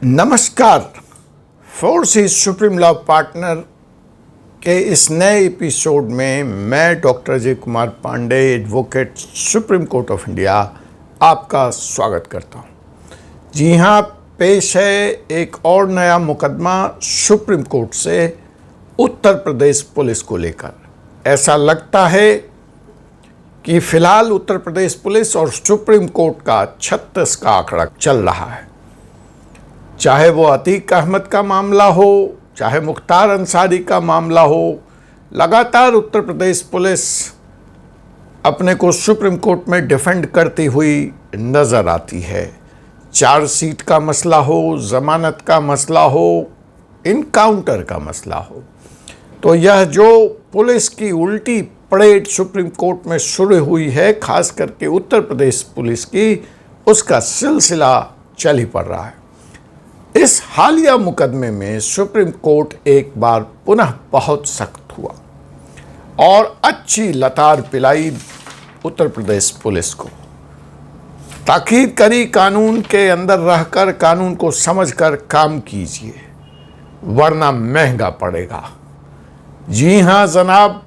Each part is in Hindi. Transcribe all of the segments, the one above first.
नमस्कार। फोर्सेस सुप्रीम लॉ पार्टनर के इस नए एपिसोड में मैं doctor Ajay Kumar Pandey, advocate, Supreme Court of India, आपका स्वागत करता हूं। जी हां, पेश है एक और नया मुकदमा सुप्रीम कोर्ट से उत्तर प्रदेश पुलिस को लेकर। ऐसा लगता है कि फिलहाल उत्तर प्रदेश पुलिस और सुप्रीम कोर्ट का 36 का आंकड़ा चल रहा है। चाहे वो अतीक अहमद का मामला हो, चाहे मुख्तार अंसारी का मामला हो, लगातार उत्तर प्रदेश पुलिस अपने को सुप्रीम कोर्ट में डिफेंड करती हुई नज़र आती है। चार्जशीट का मसला हो, ज़मानत का मसला हो, इनकाउंटर का मसला हो, तो यह जो पुलिस की उल्टी परेड सुप्रीम कोर्ट में शुरू हुई है, खास करके उत्तर प्रदेश पुलिस की, उसका सिलसिला चल ही पड़ रहा है। इस हालिया मुकदमे में सुप्रीम कोर्ट एक बार पुनः बहुत सख्त हुआ और अच्छी लतार पिलाई उत्तर प्रदेश पुलिस को। ताकीद करी, कानून के अंदर रहकर कानून को समझकर काम कीजिए, वरना महंगा पड़ेगा। जी हां जनाब,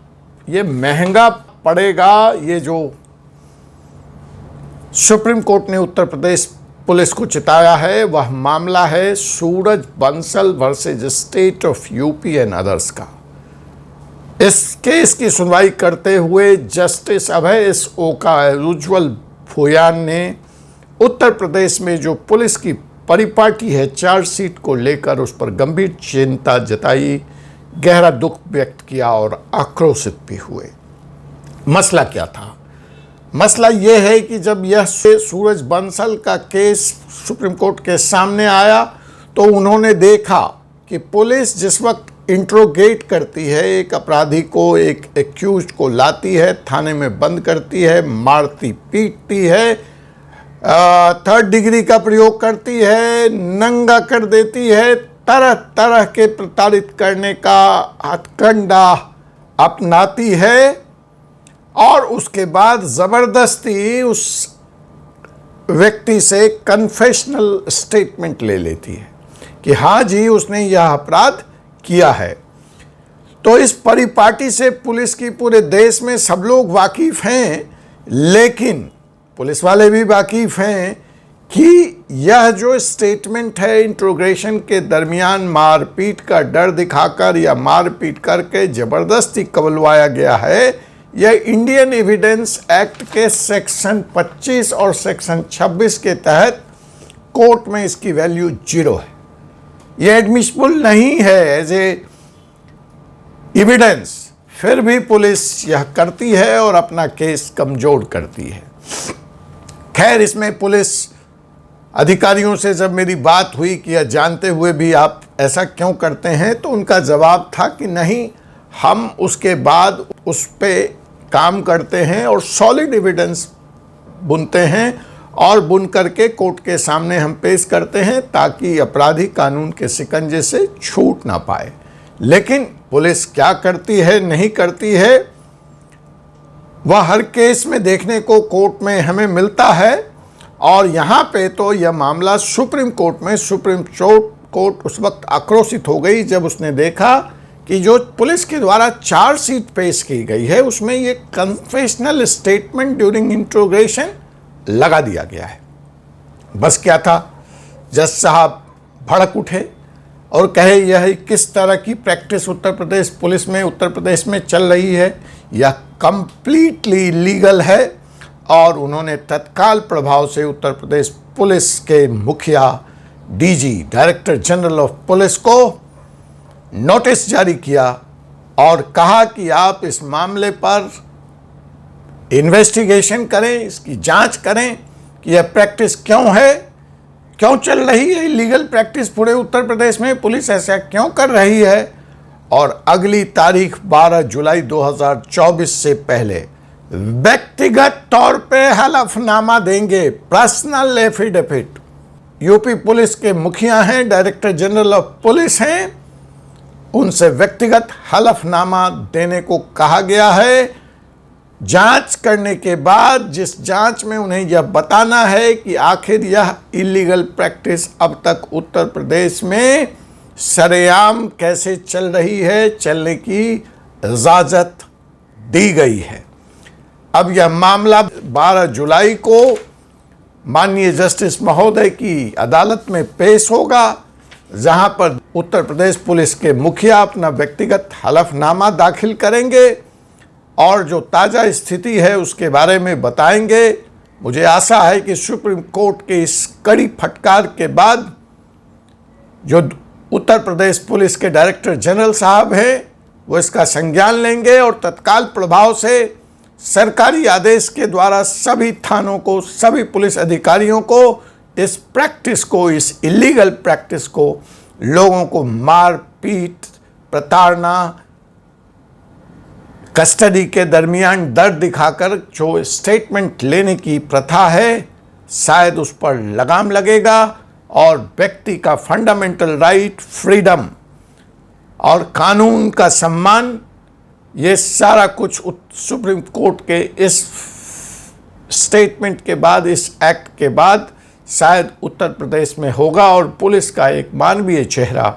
ये महंगा पड़ेगा। ये जो सुप्रीम कोर्ट ने उत्तर प्रदेश पुलिस को चिताया है, वह मामला है Suraj Bansal versus state of UP and others का। इस केस की सुनवाई करते हुए जस्टिस अभय एस ओका, उज्ज्वल भूयान ने उत्तर प्रदेश में जो पुलिस की परिपाटी है चार्जशीट को लेकर, उस पर गंभीर चिंता जताई, गहरा दुख व्यक्त किया और आक्रोशित भी हुए। मसला क्या था? मसला यह है कि जब यह सूरज बंसल का केस सुप्रीम कोर्ट के सामने आया तो उन्होंने देखा कि पुलिस जिस वक्त इंट्रोगेट करती है एक अपराधी को, एक एक्यूज को लाती है, थाने में बंद करती है, मारती पीटती है, थर्ड डिग्री का प्रयोग करती है, नंगा कर देती है, तरह तरह के प्रताड़ित करने का हथकंडा अपनाती है और उसके बाद ज़बरदस्ती उस व्यक्ति से कन्फेशनल स्टेटमेंट ले लेती है कि हाँ जी, उसने यह अपराध किया है। तो इस परिपाटी से पुलिस की पूरे देश में सब लोग वाकिफ़ हैं, लेकिन पुलिस वाले भी वाकिफ़ हैं कि यह जो स्टेटमेंट है इंट्रोगेशन के दरमियान मारपीट का डर दिखाकर या मारपीट करके ज़बरदस्ती कबलवाया गया है, यह इंडियन एविडेंस एक्ट के सेक्शन 25 और सेक्शन 26 के तहत कोर्ट में इसकी वैल्यू 0 है। यह एडमिसिबल नहीं है एज ए एविडेंस। फिर भी पुलिस यह करती है और अपना केस कमजोर करती है। खैर, इसमें पुलिस अधिकारियों से जब मेरी बात हुई कि यह जानते हुए भी आप ऐसा क्यों करते हैं, तो उनका जवाब था कि नहीं, हम उसके बाद उस पर काम करते हैं और सॉलिड एविडेंस बुनते हैं और बुन करके कोर्ट के सामने हम पेश करते हैं ताकि अपराधी कानून के शिकंजे से छूट ना पाए। लेकिन पुलिस क्या करती है, नहीं करती है, वह हर केस में देखने को कोर्ट में हमें मिलता है। और यहाँ पे तो यह मामला सुप्रीम कोर्ट में, सुप्रीम कोर्ट उस वक्त आक्रोशित हो गई जब उसने देखा कि जो पुलिस के द्वारा चार्जशीट पेश की गई है उसमें ये कन्फेशनल स्टेटमेंट ड्यूरिंग इंट्रोगेशन लगा दिया गया है। बस क्या था, जज साहब भड़क उठे और कहे यह किस तरह की प्रैक्टिस उत्तर प्रदेश पुलिस में, उत्तर प्रदेश में चल रही है, यह कंप्लीटली लीगल है। और उन्होंने तत्काल प्रभाव से उत्तर प्रदेश पुलिस के मुखिया, DG, director general of police को नोटिस जारी किया और कहा कि आप इस मामले पर इन्वेस्टिगेशन करें, इसकी जांच करें कि यह प्रैक्टिस क्यों है, क्यों चल रही है इलीगल प्रैक्टिस पूरे उत्तर प्रदेश में, पुलिस ऐसा क्यों कर रही है। और अगली तारीख 12 जुलाई 2024 से पहले व्यक्तिगत तौर पे हलफनामा देंगे, पर्सनल एफिडेविट। यूपी पुलिस के मुखिया हैं, डायरेक्टर जनरल ऑफ पुलिस हैं, उनसे व्यक्तिगत हलफनामा देने को कहा गया है जांच करने के बाद जिस जांच में उन्हें यह बताना है कि आखिर यह इलीगल प्रैक्टिस अब तक उत्तर प्रदेश में सरेआम कैसे चल रही है, चलने की इजाज़त दी गई है। अब यह मामला 12 जुलाई को माननीय जस्टिस महोदय की अदालत में पेश होगा, जहां पर उत्तर प्रदेश पुलिस के मुखिया अपना व्यक्तिगत हलफनामा दाखिल करेंगे और जो ताज़ा स्थिति है उसके बारे में बताएंगे। मुझे आशा है कि सुप्रीम कोर्ट के इस कड़ी फटकार के बाद जो उत्तर प्रदेश पुलिस के डायरेक्टर जनरल साहब हैं वो इसका संज्ञान लेंगे और तत्काल प्रभाव से सरकारी आदेश के द्वारा सभी थानों को, सभी पुलिस अधिकारियों को इस प्रैक्टिस को, इस इलीगल प्रैक्टिस को, लोगों को मार पीट, प्रताड़ना, कस्टडी के दरमियान डर दिखाकर जो स्टेटमेंट लेने की प्रथा है, शायद उस पर लगाम लगेगा और व्यक्ति का फंडामेंटल राइट, फ्रीडम और कानून का सम्मान, ये सारा कुछ सुप्रीम कोर्ट के इस स्टेटमेंट के बाद, इस एक्ट के बाद शायद उत्तर प्रदेश में होगा और पुलिस का एक मानवीय चेहरा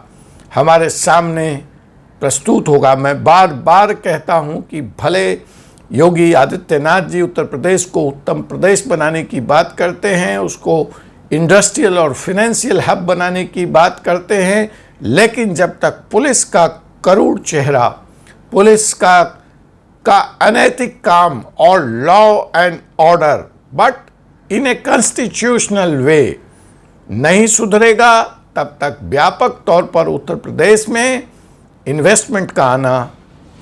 हमारे सामने प्रस्तुत होगा। मैं बार बार कहता हूं कि भले योगी आदित्यनाथ जी उत्तर प्रदेश को उत्तम प्रदेश बनाने की बात करते हैं, उसको इंडस्ट्रियल और फाइनेंशियल हब बनाने की बात करते हैं, लेकिन जब तक पुलिस का करूड़ चेहरा, पुलिस का अनैतिक काम और law and order but in a constitutional way नहीं सुधरेगा, तब तक व्यापक तौर पर उत्तर प्रदेश में इन्वेस्टमेंट का आना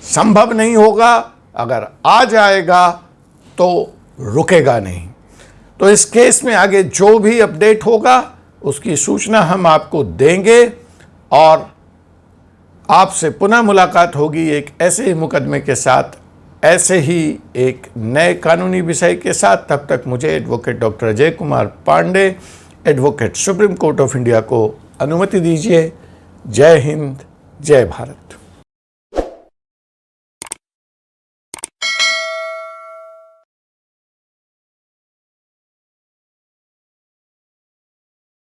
संभव नहीं होगा। अगर आ जाएगा तो रुकेगा नहीं। तो इस केस में आगे जो भी अपडेट होगा उसकी सूचना हम आपको देंगे और आपसे पुनः मुलाकात होगी एक ऐसे ही मुकदमे के साथ, ऐसे ही एक नए कानूनी विषय के साथ। तब तक मुझे advocate doctor Ajay Kumar Pandey, advocate Supreme Court of India को अनुमति दीजिए। जय हिंद, जय भारत।